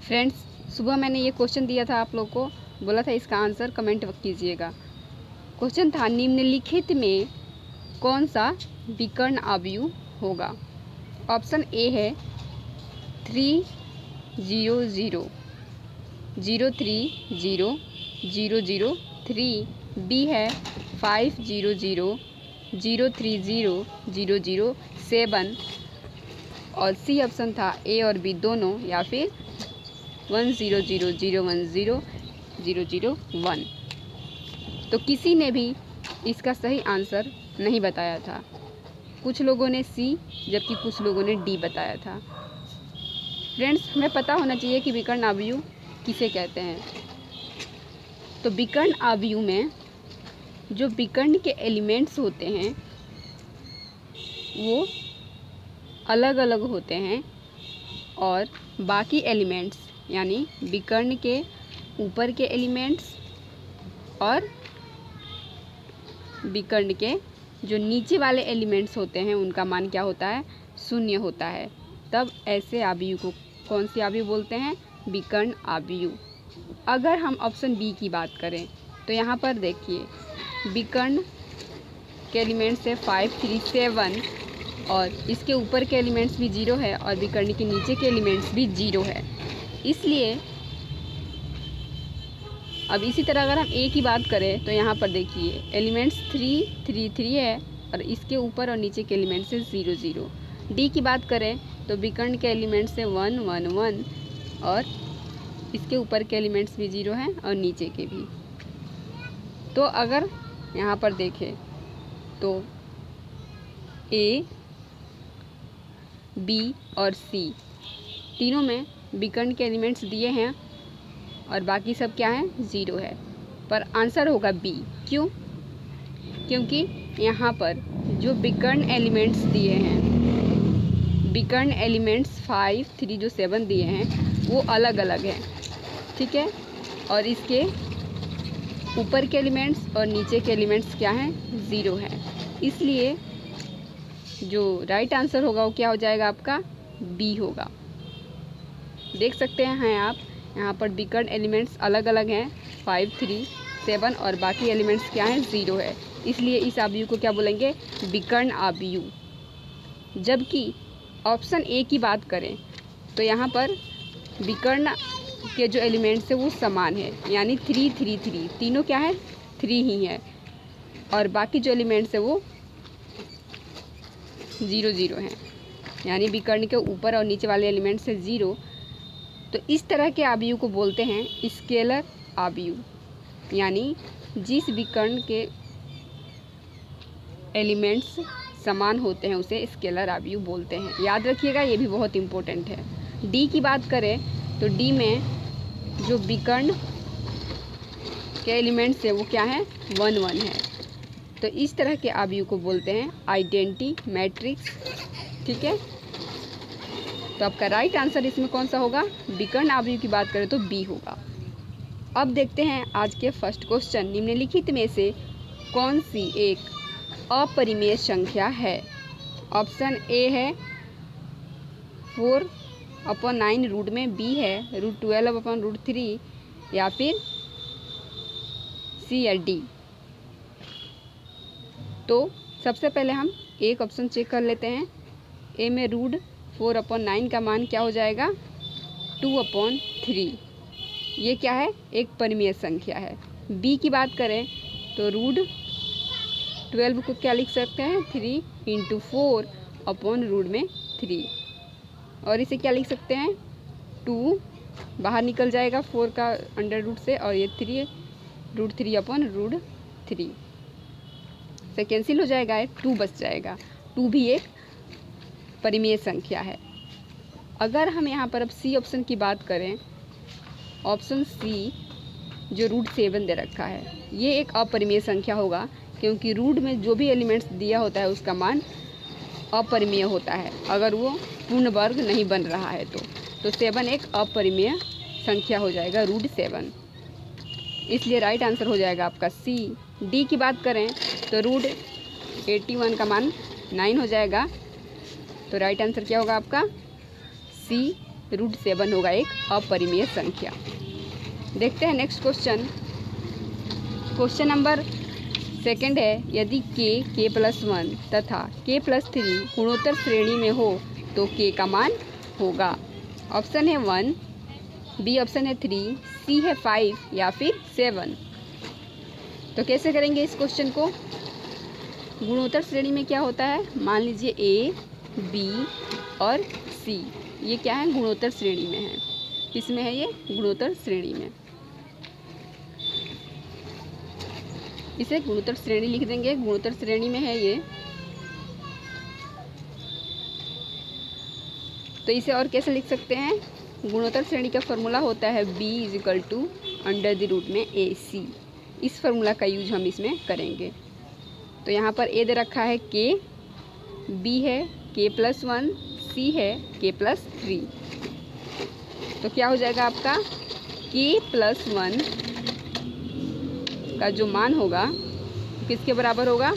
Friends, सुबह मैंने ये क्वेश्चन दिया था आप लोग को, बोला था इसका आंसर कमेंट कीजिएगा। क्वेश्चन था निम्नलिखित में कौन सा विकर्ण आव्यूह होगा। ऑप्शन ए है 300 030 003, बी है 500 030 007 और सी ऑप्शन था ए और बी दोनों, या फिर 100 010 001। तो किसी ने भी इसका सही आंसर नहीं बताया था। कुछ लोगों ने सी, जबकि कुछ लोगों ने डी बताया था। फ्रेंड्स, हमें पता होना चाहिए कि विकर्ण आव्यूह किसे कहते हैं। तो विकर्ण आव्यूह में जो विकर्ण के एलिमेंट्स होते हैं वो अलग अलग होते हैं, और बाकी एलिमेंट्स यानी विकर्ण के ऊपर के एलिमेंट्स और विकर्ण के जो नीचे वाले एलिमेंट्स होते हैं उनका मान क्या होता है, शून्य होता है। तब ऐसे आव्यूह को कौन सी आव्यूह बोलते हैं, विकर्ण आव्यूह। अगर हम ऑप्शन बी की बात करें तो यहाँ पर देखिए विकर्ण के एलिमेंट्स है 5 3 7 और इसके ऊपर के एलिमेंट्स भी 0 है और विकर्ण के नीचे के एलिमेंट्स भी 0 है। इसलिए अब इसी तरह अगर हम ए की बात करें तो यहाँ पर देखिए एलिमेंट्स 3 3 3 है और इसके ऊपर और नीचे के एलिमेंट्स से 0 0। डी की बात करें तो विकर्ण के एलिमेंट्स से 1 1 1 और इसके ऊपर के एलिमेंट्स भी 0 हैं और नीचे के भी। तो अगर यहाँ पर देखें तो ए, बी और सी तीनों में विकर्ण के एलिमेंट्स दिए हैं और बाकी सब क्या है, 0 है। पर आंसर होगा बी। क्यों? क्योंकि यहाँ पर जो विकर्ण एलिमेंट्स दिए हैं, विकर्ण एलिमेंट्स 5 3 जो 7 दिए हैं वो अलग अलग हैं, ठीक है। और इसके ऊपर के एलिमेंट्स और नीचे के एलिमेंट्स क्या हैं, 0 है। इसलिए जो राइट आंसर होगा वो क्या हो जाएगा, आपका बी होगा। देख सकते हैं आप यहाँ पर विकर्ण एलिमेंट्स अलग अलग हैं, 5 3 7 और बाकी एलिमेंट्स क्या हैं, 0 है। इसलिए इस आव्यूह को क्या बोलेंगे, विकर्ण आव्यूह। जबकि ऑप्शन ए की बात करें तो यहाँ पर विकर्ण के जो एलिमेंट्स है वो समान है, यानी 3 3 3 तीनों क्या है, 3 ही है और बाकी जो एलिमेंट्स है वो 0 0 हैं, यानी विकर्ण के ऊपर और नीचे वाले एलिमेंट्स है 0। तो इस तरह के आव्यूह को बोलते हैं स्केलर आव्यूह, यानी जिस विकर्ण के एलिमेंट्स समान होते हैं उसे स्केलर आव्यूह बोलते हैं। याद रखिएगा, ये भी बहुत इम्पोर्टेंट है। डी की बात करें तो डी में जो विकर्ण के एलिमेंट्स है वो क्या है, 1 1 है। तो इस तरह के आव्यूह को बोलते हैं आइडेंटिटी मैट्रिक्स, ठीक है। तो आपका राइट आंसर इसमें कौन सा होगा, विकर्ण आव्यूह की बात करें तो बी होगा। अब देखते हैं आज के फर्स्ट क्वेश्चन, निम्नलिखित में से कौन सी एक अपरिमेय संख्या है। ऑप्शन ए है 4/9 रूट में, बी है √12/√3 या फिर सी या डी। तो सबसे पहले हम एक ऑप्शन चेक कर लेते हैं। ए में √4/9 का मान क्या हो जाएगा, 2/3। ये क्या है, एक परिमेय संख्या है। बी की बात करें तो √12 को क्या लिख सकते हैं, 3 × 4/√3 और इसे क्या लिख सकते हैं, 2 बाहर निकल जाएगा 4 का अंडर रूट से और ये 3 √3/√3 से कैंसिल हो जाएगा, 2 बच जाएगा। 2 भी एक परिमेय संख्या है। अगर हम यहाँ पर अब सी ऑप्शन की बात करें, ऑप्शन सी जो √7 दे रखा है ये एक अपरिमेय संख्या होगा, क्योंकि रूट में जो भी एलिमेंट्स दिया होता है उसका मान अपरिमेय होता है अगर वो पूर्ण वर्ग नहीं बन रहा है तो 7 एक अपरिमेय संख्या हो जाएगा, √7। इसलिए राइट आंसर हो जाएगा आपका सी। डी की बात करें तो √81 का मान 9 हो जाएगा, तो राइट आंसर क्या होगा आपका सी √7 होगा एक अपरिमेय संख्या। देखते हैं next question. Question number second है, यदि k+1 तथा k+3 गुणोत्तर श्रेणी में हो तो k का मान होगा। ऑप्शन है 1, बी ऑप्शन है 3, सी है 5 या फिर 7। तो कैसे करेंगे इस क्वेश्चन को? गुणोत्तर श्रेणी में क्या होता है, मान लीजिए ए, बी और सी, ये क्या है, गुणोत्तर श्रेणी में है। किस में है ये? गुणोत्तर श्रेणी में। इसे गुणोत्तर श्रेणी लिख देंगे, गुणोत्तर श्रेणी में है ये। तो इसे और कैसे लिख सकते हैं? गुणोत्तर श्रेणी का फॉर्मूला होता है b=√AC। इस फॉर्मूला का यूज हम इसमें करेंगे। तो यहाँ पर ए दे रखा है k, बी है k+1, सी है k+3। तो क्या हो जाएगा आपका, k+1 का जो मान होगा किसके बराबर होगा,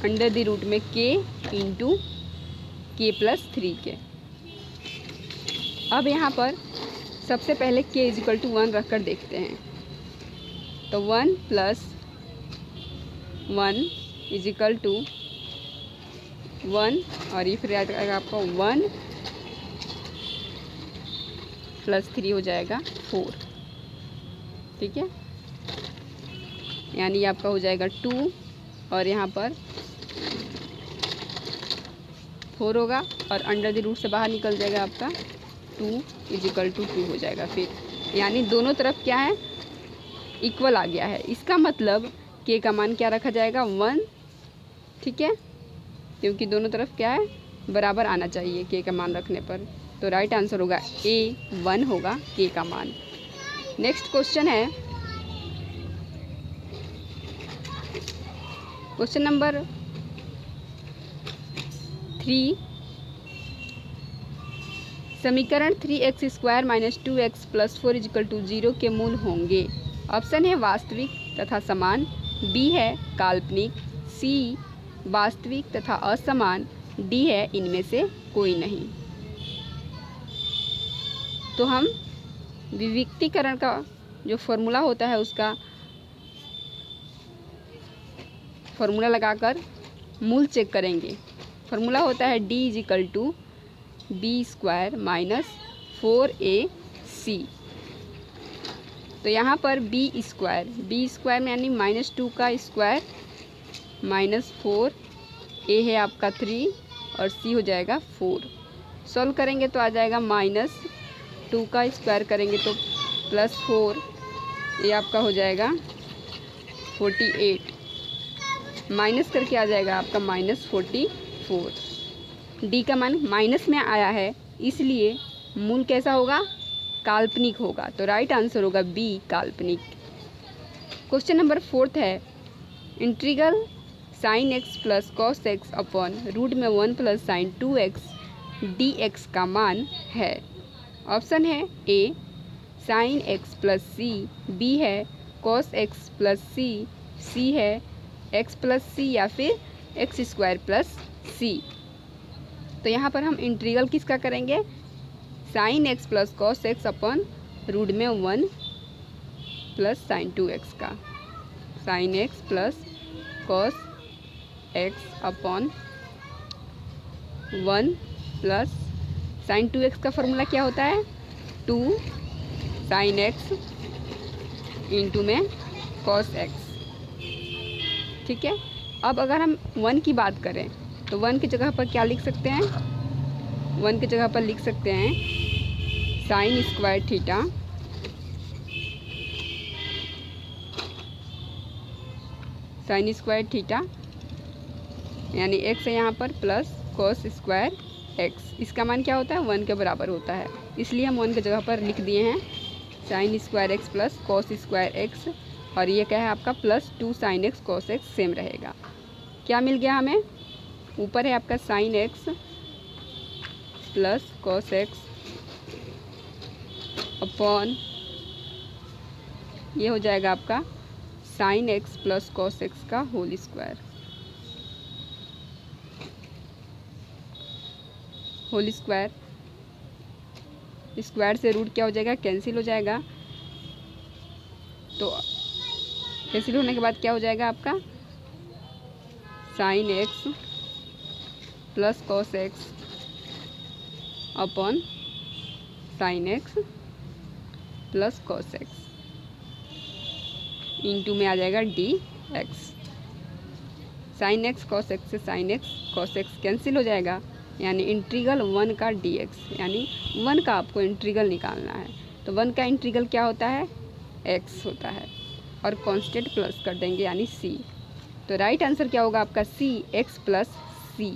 √में k इंटू k+3 के। अब यहाँ पर सबसे पहले k=1 रख कर देखते हैं। तो 1 + 1 = 1 और ये फिर आएगा आपका 1 + 3 हो जाएगा 4। ठीक है, यानी आपका हो जाएगा 2 और यहाँ पर 4 होगा और √, से बाहर निकल जाएगा आपका 2 = 2 हो जाएगा फिर, यानी दोनों तरफ क्या है, इक्वल आ गया है। इसका मतलब k का मान क्या रखा जाएगा, 1। ठीक है, क्योंकि दोनों तरफ क्या है, बराबर आना चाहिए k का मान रखने पर। तो राइट आंसर होगा ए, 1 होगा k का मान। नेक्स्ट क्वेश्चन है, क्वेश्चन नंबर 3। समीकरण 3x² - 2x + 4 = 0 के मूल होंगे। ऑप्शन है वास्तविक तथा समान, बी है काल्पनिक, सी वास्तविक तथा असमान, डी है इनमें से कोई नहीं। तो हम विविक्तीकरण का जो फॉर्मूला होता है उसका फॉर्मूला लगाकर मूल चेक करेंगे। फॉर्मूला होता है d = b² - 4ac। तो यहाँ पर b² में यानी -2 का स्क्वायर -4, a है आपका 3 और c हो जाएगा 4। सॉल्व करेंगे तो आ जाएगा -2 का स्क्वायर करेंगे तो +4, ये आपका हो जाएगा 48, माइनस करके आ जाएगा आपका -44। डी का मान माइनस में आया है इसलिए मूल कैसा होगा, काल्पनिक होगा। तो राइट आंसर होगा बी, काल्पनिक। क्वेश्चन नंबर 4 है, integral sin x + cos x / √1 + sin 2x dx का मान है। ऑप्शन है ए sin x + c, बी है cos x + c, सी है x + c या फिर x² + c। तो यहाँ पर हम इंटीग्रल किसका करेंगे, sin x + cos x / √1 + sin 2x का। sin x + cos x / 1 + sin 2x का फॉर्मूला क्या होता है, 2 sin x इंटू में cos x। ठीक है, अब अगर हम 1 की बात करें तो 1 की जगह पर क्या लिख सकते हैं, 1 की जगह पर लिख सकते हैं sin² थीटा sin² थीटा यानी x है यहाँ पर प्लस cos² x। इसका मान क्या होता है, 1 के बराबर होता है, इसलिए हम 1 की जगह पर लिख दिए हैं sin² x + cos² x। और ये क्या है आपका +2 sin x cos x same रहेगा। क्या मिल गया हमें, ऊपर है आपका sin x + cos x upon ये हो जाएगा आपका sin x + cos x का होल स्क्वायर स्क्वायर से रूट क्या हो जाएगा, कैंसिल हो जाएगा। तो कैंसिल होने के बाद क्या हो जाएगा आपका, sine x plus cos x upon sine x plus cos x into में आ जाएगा d x. Sine x cos x से sine x cos x cancel हो जाएगा, यानी इंटीग्रल 1 का डी एक्स, यानी 1 का आपको इंटीग्रल निकालना है। तो 1 का इंटीग्रल क्या होता है, x होता है, और कांस्टेंट प्लस कर देंगे यानी c। तो राइट आंसर क्या होगा आपका, c x प्लस c।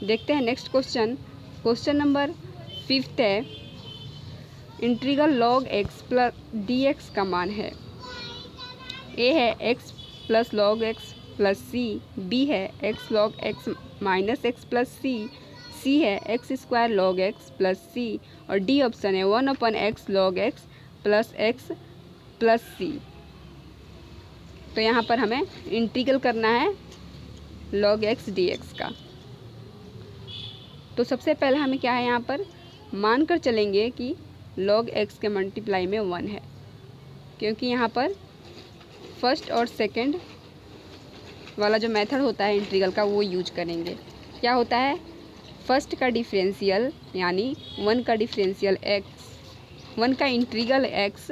देखते हैं नेक्स्ट क्वेश्चन। क्वेश्चन नंबर 5 है, integral log x plus d x का मान है। a है x plus log x plus c, B है x log x minus x plus c, C है x square log x plus c, और D option है 1/x log x plus सी। तो यहाँ पर हमें इंटीग्रल करना है log x dx का। तो सबसे पहले हमें क्या है, यहाँ पर मान कर चलेंगे कि log x के मल्टीप्लाई में 1 है, क्योंकि यहाँ पर फर्स्ट और सेकंड वाला जो मेथड होता है इंटीग्रल का वो यूज करेंगे। क्या होता है, फर्स्ट का डिफरेंशियल यानी 1 का डिफरेंशियल x, 1 का इंटीग्रल x,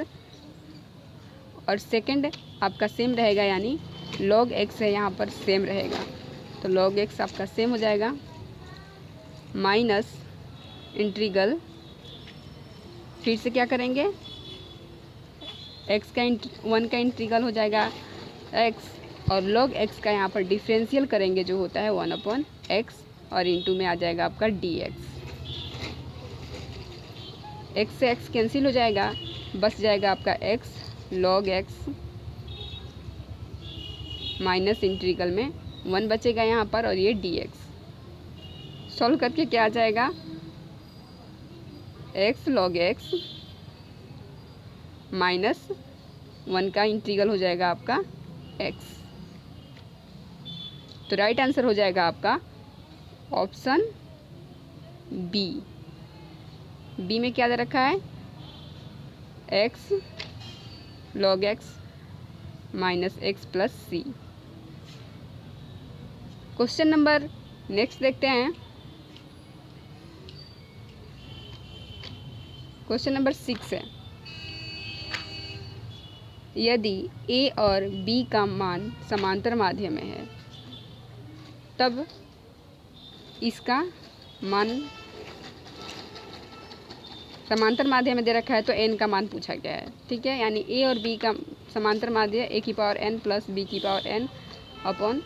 और सेकंड आपका सेम रहेगा यानी log x है यहाँ पर सेम रहेगा। तो log x आपका सेम हो जाएगा माइनस इंटीग्रल, फिर से क्या करेंगे, x का 1 का इंटीग्रल हो जाएगा x, और log x का यहाँ पर डिफरेंशियल करेंगे जो होता है 1/x, और इंटू में आ जाएगा आपका dx। x से x कैंसिल हो जाएगा, बच जाएगा आपका x log x minus integral में 1 बचेगा यहाँ पर, और ये dx। सॉल्व करके क्या आ जाएगा, x log x माइनस 1 का इंटीग्रल हो जाएगा आपका x। तो राइट आंसर हो जाएगा आपका ऑप्शन बी। बी में क्या दे रखा है, x log x minus x plus c. Question number next देखते हैं। क्वेश्चन नंबर 6 है, यदि a और b का मान समांतर माध्य में है तब इसका मान, समांतर माध्य में दे रखा है तो n का मान पूछा गया है, ठीक है। यानी a और b का समांतर माध्य a की पावर n प्लस b की पावर n अपॉन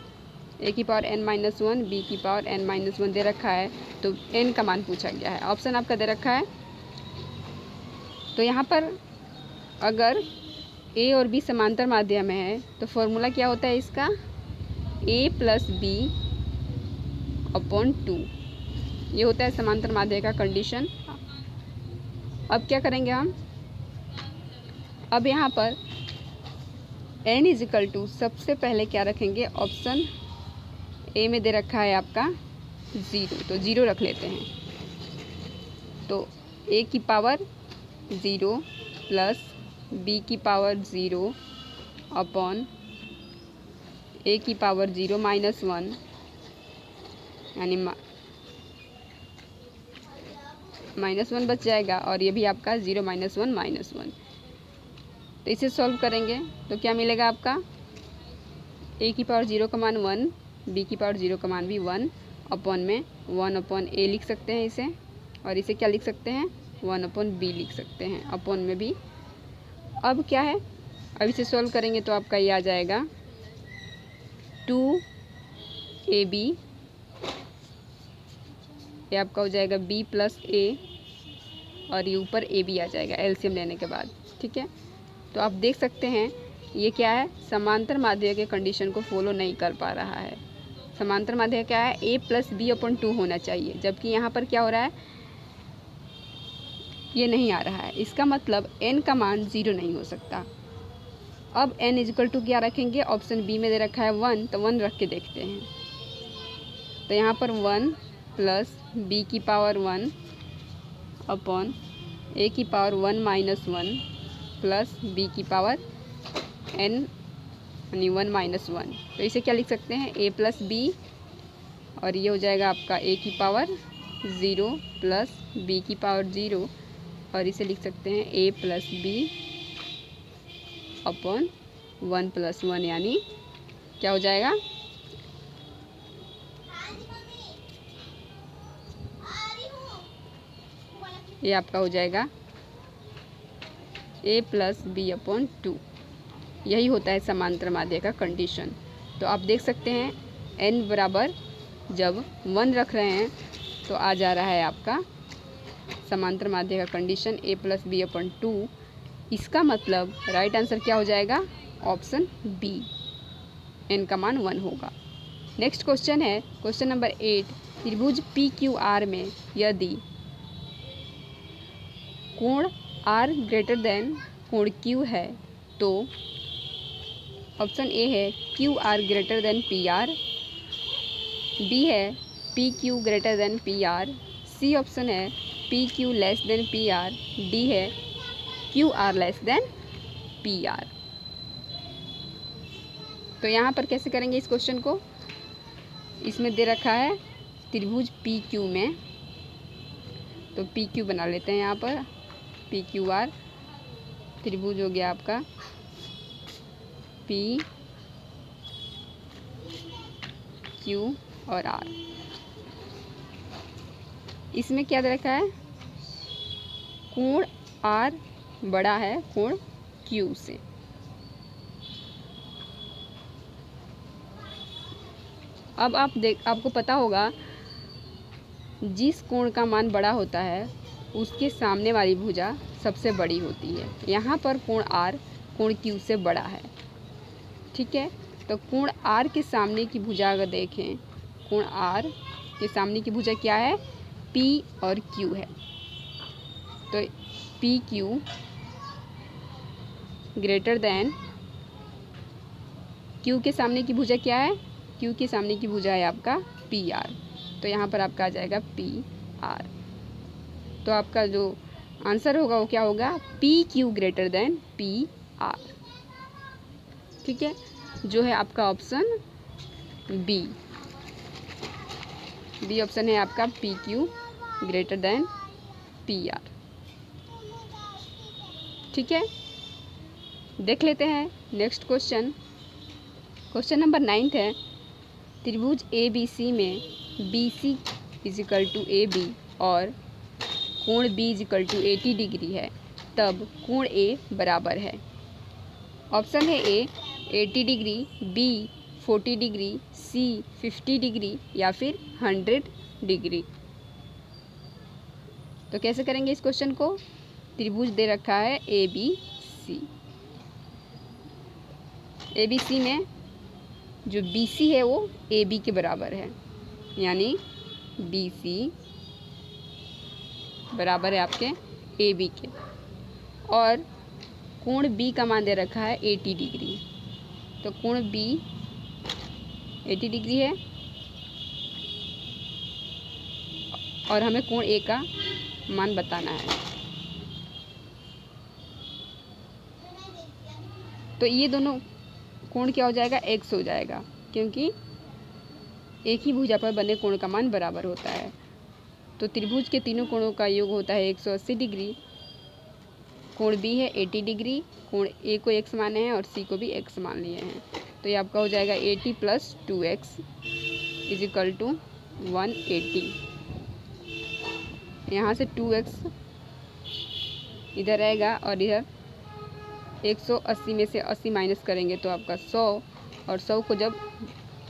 a की पावर n माइनस 1 b की पावर n माइनस 1 दे रखा है, तो n का मान पूछा गया है। ऑप्शन आपका दे रखा है। तो यहाँ पर अगर a और b समांतर माध्य में है तो फॉर्मूला क्या होता है इसका, a प्लस b अपॉन 2, ये होता है समांतर माध्य का कंडीशन। अब क्या करेंगे हम, अब यहाँ पर n इजिकल टू सबसे पहले क्या रखेंगे, ऑप्शन ए में दे रखा है आपका 0, तो 0 रख लेते हैं। तो a की पावर 0 प्लस b की पावर 0 अपॉन a की पावर 0 माइनस 1, यानी माइनस 1 बच जाएगा, और ये भी आपका 0 माइनस 1 माइनस 1। तो इसे सॉल्व करेंगे तो क्या मिलेगा आपका, a की पावर 0 का मान 1, b की पावर 0 का मान भी 1, अपॉन में 1/a लिख सकते हैं इसे, और इसे क्या लिख सकते हैं 1/b लिख सकते हैं, अपॉन में भी। अब क्या है, अब इसे सॉल्व करेंगे तो आपका ये आ जाएगा 2ab, ये आपका हो जाएगा b प्लस a, और ये ऊपर ab आ जाएगा एलसीएम लेने के बाद, ठीक है। तो आप देख सकते हैं ये क्या है, समांतर माध्य के कंडीशन को फॉलो नहीं कर पा रहा है। समांतर माध्य क्या है, a प्लस b अपॉन 2 होना चाहिए, जबकि यहाँ पर क्या हो रहा है, ये नहीं आ रहा है। इसका मतलब n का मान 0 नहीं हो सकता। अब n इजिकल टू क्या रखेंगे, ऑप्शन बी में दे रखा है 1, तो 1 रख के देखते हैं। तो यहाँ पर 1 प्लस b की पावर 1 अपॉन ए की पावर 1 माइनस 1 प्लस बी की पावर n यानी 1 माइनस 1। तो इसे क्या लिख सकते हैं, a प्लस बी, और ये हो जाएगा आपका a की पावर 0 प्लस b की पावर 0, और इसे लिख सकते हैं a plus B upon 1 plus 1, यानी क्या हो जाएगा, ये आपका हो जाएगा a प्लस बी अपॉन 2। यही होता है समांतर माध्य का कंडीशन। तो आप देख सकते हैं n बराबर जब 1 रख रहे हैं तो आ जा रहा है आपका समांतर माध्य का condition a plus B upon 2। इसका मतलब राइट आंसर क्या हो जाएगा, ऑप्शन बी, n का मान 1 होगा। नेक्स्ट क्वेश्चन है क्वेश्चन नंबर 8। त्रिभुज पी क्यू आर में यदि कोण r ग्रेटर देन कोण q है तो ऑप्शन ए है Q R greater than P R, B है P Q greater than P R, C option है P Q less than P R, D है Q R less than P R. तो यहाँ पर कैसे करेंगे इस क्वेश्चन को, इसमें दे रखा है त्रिभुज पी क्यू में, तो पी क्यू बना लेते हैं यहाँ पर, पी क्यू आर त्रिभुज हो गया आपका पी क्यू और आर। इसमें क्या दे रखा है, कोण आर बड़ा है कोण क्यू से। अब आपको पता होगा जिस कोण का मान बड़ा होता है उसके सामने वाली भुजा सबसे बड़ी होती है। यहाँ पर कोण आर कोण क्यू से बड़ा है, ठीक है। तो कोण आर के सामने की भुजा अगर देखें, कोण आर के सामने की भुजा क्या है, पी और क्यू है। तो P Q greater then Q के सामने की भुजा क्या है, क्यू के सामने की भुजा है आपका पी आर। तो यहाँ पर आपका आ जाएगा पी आर। तो आपका जो आंसर होगा वो क्या होगा, P Q greater than P are, ठीक है, जो है आपका ऑप्शन बी। बी ऑप्शन है आपका P Q greater than P are, ठीक है। देख लेते हैं नेक्स्ट क्वेश्चन। क्वेश्चन नंबर 9 है, त्रिभुज ए बी सी में B C equal to A B और कोण बी इजिकल टू 80 डिग्री है, तब कोण ए बराबर है। ऑप्शन है ए 80 डिग्री, बी 40 डिग्री, सी 50 डिग्री या फिर 100 डिग्री। तो कैसे करेंगे इस क्वेश्चन को, त्रिभुज दे रखा है ए बी सी। ए बी सी में जो बी सी है वो ए बी के बराबर है, यानी बी सी बराबर है आपके ए बी के, और कोण बी का मान दे रखा है 80 डिग्री। तो कोण बी 80 डिग्री है और हमें कोण ए का मान बताना है। तो ये दोनों कोण क्या हो जाएगा, x हो जाएगा, क्योंकि एक ही भुजा पर बने कोण का मान बराबर होता है। तो त्रिभुज के तीनों कोणों का योग होता है 180 डिग्री। कोण बी है 80 डिग्री, कोण ए को x माने हैं और सी को भी x मान लिए हैं। तो ये आपका हो जाएगा 80 प्लस 2x इजिकल टू 180। यहाँ से 2x इधर रहेगा और इधर 180 में से 80 माइनस करेंगे तो आपका 100, और 100 को जब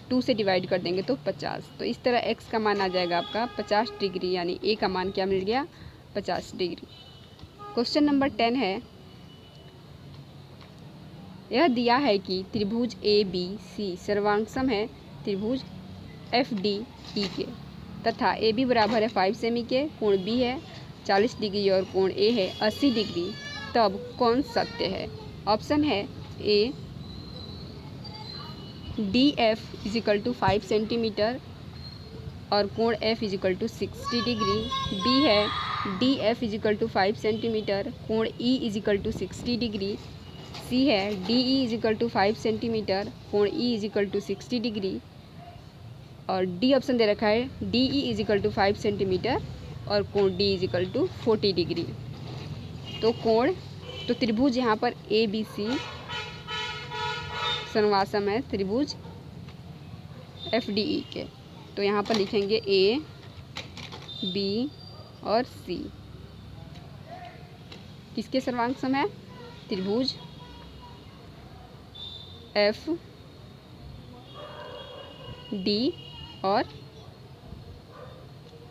2 से डिवाइड कर देंगे तो 50। तो इस तरह x का मान आ जाएगा आपका 50 डिग्री, यानी a का मान क्या मिल गया, 50 डिग्री। क्वेश्चन नंबर 10 है, यह दिया है कि त्रिभुज ए बी सी सर्वांगसम है त्रिभुज एफ डी ई के, तथा ए बी बराबर है 5 सेमी के, कोण बी है 40 डिग्री और कोण ए है 80 डिग्री, तब कौन सत्य है। ऑप्शन है A D F equal to 5 centimetre और कोण F equal to 60 degree, B है D F equal to 5 centimetre, कोण E equal to 60 degree. C है D E equal to 5 centimetre, कोण ई इजिकल टू 60 डिग्री। और D option दे रखा है D E equal to 5 centimetre और कोण डी इजिकल टू 40 डिग्री। तो त्रिभुज यहाँ पर ए बी सी समवासम है त्रिभुज एफ डी ई के। तो यहाँ पर लिखेंगे ए बी और सी किसके सर्वांगसम है? त्रिभुज एफ डी और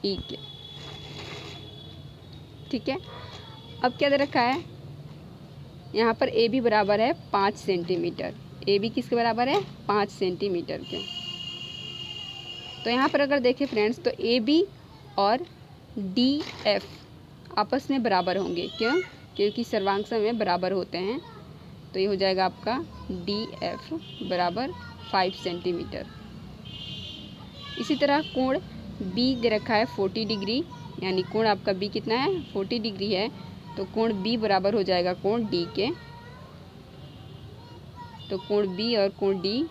ई के। ठीक है, अब क्या दे रखा है यहाँ पर ए बी बराबर है 5 सेंटीमीटर। ए बी किसके बराबर है? 5 सेंटीमीटर के। तो यहाँ पर अगर देखें फ्रेंड्स तो ए बी और डी एफ आपस में बराबर होंगे। क्यों? क्योंकि सर्वांगसम में बराबर होते हैं। तो ये हो जाएगा आपका डी एफ बराबर 5 सेंटीमीटर। इसी तरह कोण बी दे रखा है 40 डिग्री, यानी कोण आपका बी कितना है? 40 डिग्री है। तो कोण बी बराबर हो जाएगा कोण डी के। तो कोण बी और कोण डी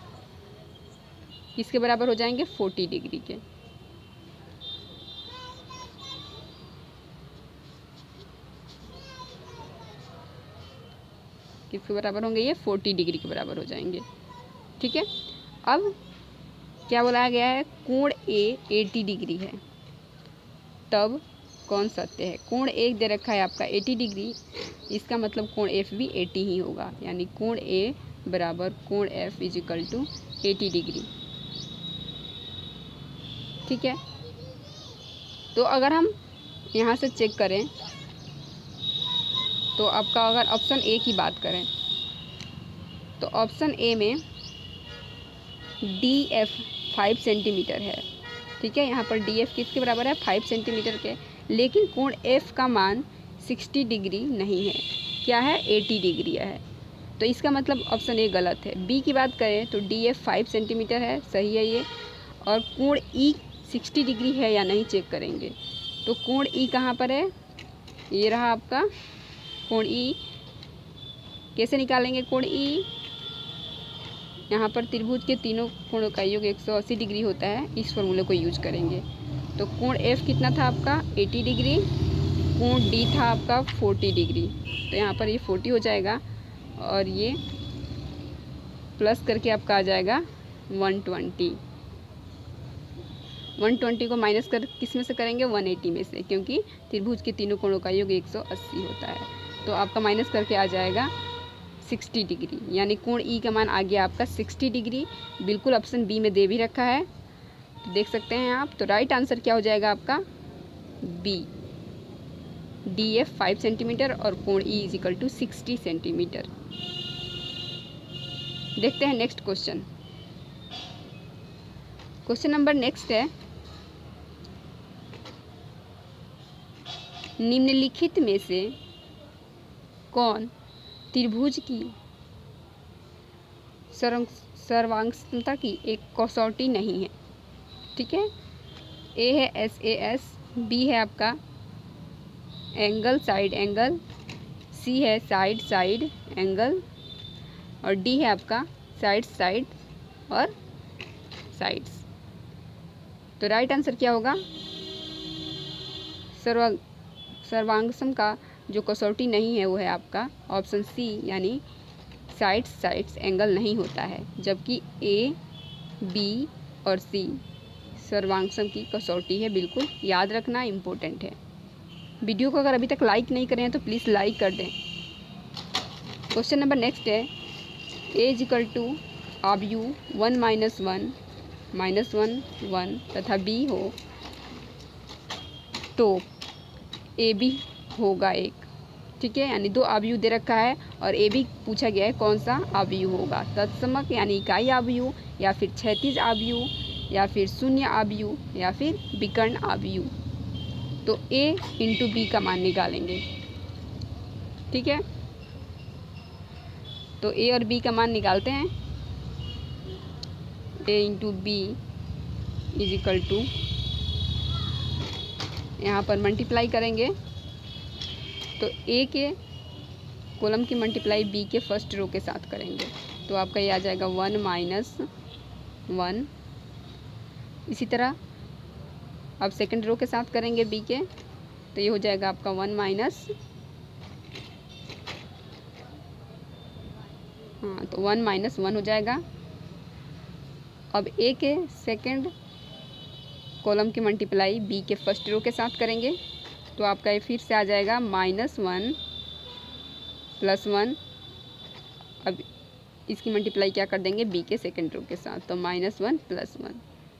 किसके बराबर हो जाएंगे? 40 डिग्री के। किसके बराबर होंगे? ये 40 डिग्री के बराबर हो जाएंगे। ठीक है, अब क्या बोला गया है? कोण ए 80 डिग्री है, तब कौन सत्य है? कोण एक दे रखा है आपका 80 डिग्री, इसका मतलब कोण एफ भी 80 ही होगा, यानी कोण ए बराबर कोण एफ इजिकल टू 80 डिग्री। ठीक है, तो अगर हम यहाँ से चेक करें तो आपका अगर ऑप्शन ए की बात करें तो ऑप्शन ए में डी एफ 5 सेंटीमीटर है। ठीक है, यहाँ पर डी एफ किसके बराबर है? 5 सेंटीमीटर के। लेकिन कोण एफ का मान 60 डिग्री नहीं है, क्या है? 80 डिग्री है। तो इसका मतलब ऑप्शन ए गलत है। बी की बात करें तो डी एफ 5 सेंटीमीटर है, सही है ये। और कोण ई 60 डिग्री है या नहीं चेक करेंगे। तो कोण ई कहाँ पर है? ये रहा आपका कोण ई। कैसे निकालेंगे कोण ई? यहाँ पर त्रिभुज के तीनों कोणों का योग 180 डिग्री होता है, इस फॉर्मूले को यूज करेंगे। तो कोण एफ कितना था आपका? 80 डिग्री। कोण डी था आपका 40 डिग्री। तो यहाँ पर ये 40 हो जाएगा और ये प्लस करके आपका आ जाएगा 120। 120 को माइनस कर किस में से करेंगे? 180 में से, क्योंकि त्रिभुज के तीनों कोणों का योग 180 होता है। तो आपका माइनस करके आ जाएगा 60 डिग्री, यानी कोण ई का मान आ गया आपका 60 डिग्री। बिल्कुल ऑप्शन बी में दे भी रखा है, तो देख सकते हैं आप। तो राइट आंसर क्या हो जाएगा आपका? बी, डी एफ 5 सेंटीमीटर और कोण ई इजिकल टू 60 सेंटीमीटर। देखते हैं next question. Question number next है, निम्नलिखित में से कौन त्रिभुज की सर्वांगसमता की एक कसौटी नहीं है? ठीक है, ए है एस ए एस, बी है आपका एंगल साइड एंगल, सी है साइड साइड एंगल और डी है आपका साइड साइड और साइड्स। तो राइट आंसर क्या होगा? सर्वांगसम का जो कसौटी नहीं है वो है आपका ऑप्शन सी, यानी साइड्स साइड्स एंगल नहीं होता है, जबकि ए बी और सी सर्वांगसम की कसौटी है। बिल्कुल याद रखना, इम्पोर्टेंट है। वीडियो को अगर अभी तक लाइक नहीं करें तो प्लीज़ लाइक कर दें। क्वेश्चन नंबर नेक्स्ट है, ए इजिकल टू आव्यू 1 - 1 -1 1 तथा बी हो तो ए बी होगा एक। ठीक है, यानी 2 आव्यूह दे रखा है और ए बी पूछा गया है कौन सा आव्यूह होगा? तत्समक यानी इकाई आव्यूह, या फिर क्षैतिज आव्यूह, या फिर शून्य आव्यूह, या फिर विकर्ण आव्यूह। तो ए इंटू बी का मान निकालेंगे। ठीक है, तो ए और बी का मान निकालते हैं। A into B is equal to, यहाँ पर मल्टीप्लाई करेंगे तो ए के कॉलम की मल्टीप्लाई बी के फर्स्ट रो के साथ करेंगे तो आपका ये आ जाएगा 1 माइनस 1। इसी तरह अब सेकंड रो के साथ करेंगे बी के तो ये हो जाएगा आपका 1 माइनस, हाँ तो 1 माइनस 1 हो जाएगा। अब ए के सेकंड कॉलम की मल्टीप्लाई बी के फर्स्ट रो के साथ करेंगे तो आपका ये फिर से आ जाएगा -1 + 1। अब इसकी मल्टीप्लाई क्या कर देंगे बी के सेकंड रो के साथ तो -1 + 1।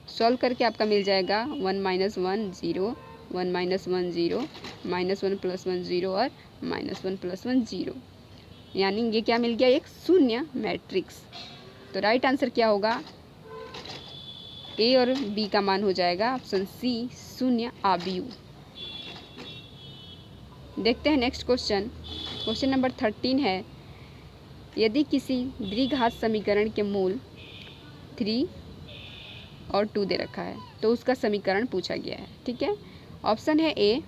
सॉल्व करके आपका मिल जाएगा 1 - 1 0, 1 - 1 0, -1 + 1 0 और -1 + 1 0, यानी ये क्या मिल गया, एक शून्य मैट्रिक्स। तो राइट आंसर क्या होगा, ए और बी का मान हो जाएगा ऑप्शन सी 0 आव्यूह। देखते हैं नेक्स्ट क्वेश्चन। क्वेश्चन नंबर 13 है, यदि किसी द्विघात समीकरण के मूल 3 और 2 दे रखा है तो उसका समीकरण पूछा गया है। ठीक है, ऑप्शन है ए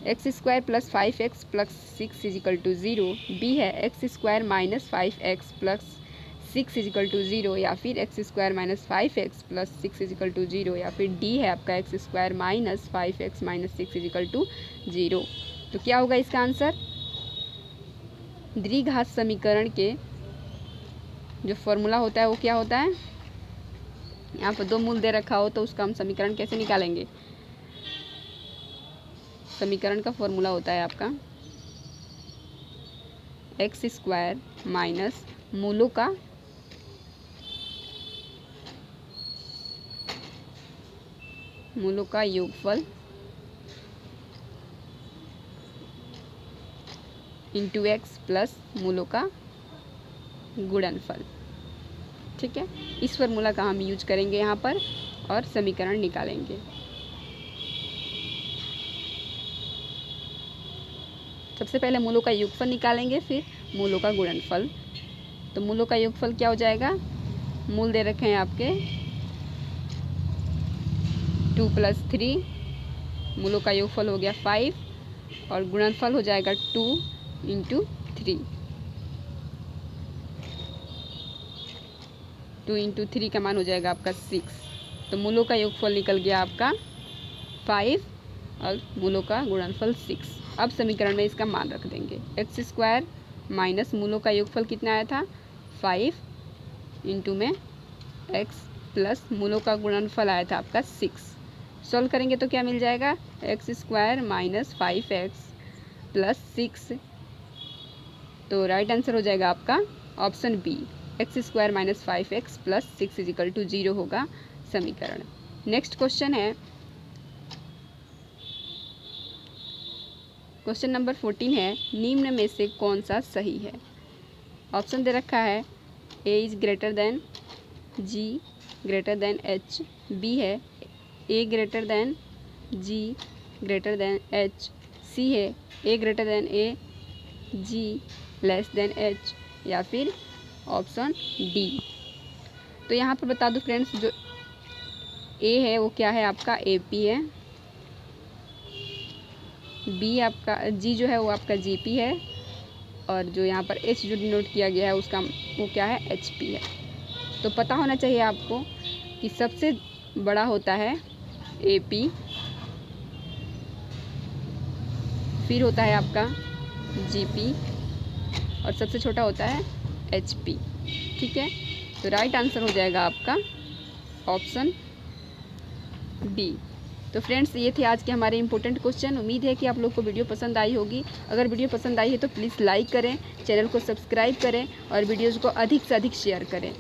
x² + 5x + 6 = 0, बी है x² - 5x + 6 = 0, या फिर x² - 5x + 6 = 0, या फिर डी है आपका x² - 5x - 6 = 0। तो क्या होगा इसका आंसर, द्विघात समीकरण के जो फॉर्मूला होता है वो क्या होता है, यहाँ पर 2 मूल दे रखा हो तो उसका हम समीकरण कैसे निकालेंगे। समीकरण का फॉर्मूला होता है आपका x² - मूलों का योगफल इंटू x प्लस मूलों का गुणनफल। ठीक है, इस फॉर्मूला का हम यूज करेंगे यहाँ पर और समीकरण निकालेंगे। सबसे पहले मूलों का योगफल निकालेंगे, फिर मूलों का गुणनफल। तो मूलों का योगफल क्या हो जाएगा, मूल दे रखे हैं आपके 2 + 3, मूलों का योगफल हो गया 5 और गुणनफल हो जाएगा 2 × 3। 2 × 3 का मान हो जाएगा आपका 6। तो मूलों का योगफल निकल गया आपका 5 और मूलों का गुणनफल 6। अब समीकरण में इसका मान रख देंगे, x² - मूलों का योगफल कितना आया था 5 इंटू में x प्लस मूलों का गुणनफल आया था आपका 6। सॉल्व करेंगे तो क्या मिल जाएगा, x² - 5x + 6। तो राइट आंसर हो जाएगा आपका ऑप्शन बी, x² - 5x + 6 = 0 होगा समीकरण। नेक्स्ट क्वेश्चन है, क्वेश्चन नंबर 14 है, निम्न में से कौन सा सही है। ऑप्शन दे रखा है a is greater than g greater than h, b है a greater than g greater than h, c है a greater than a g less than h, या फिर ऑप्शन डी। तो यहाँ पर बता दूं फ्रेंड्स, जो a है वो क्या है आपका AP है, B आपका G जो है वो आपका GP है, और जो यहाँ पर H जो डिनोट किया गया है उसका वो क्या है HP है। तो पता होना चाहिए आपको कि सबसे बड़ा होता है AP, फिर होता है आपका GP और सबसे छोटा होता है HP। ठीक है, तो राइट आंसर हो जाएगा आपका ऑप्शन डी। तो फ्रेंड्स, ये थे आज के हमारे इंपॉर्टेंट क्वेश्चन। उम्मीद है कि आप लोग को वीडियो पसंद आई होगी। अगर वीडियो पसंद आई है तो प्लीज़ लाइक करें, चैनल को सब्सक्राइब करें और वीडियोज़ को अधिक से अधिक शेयर करें।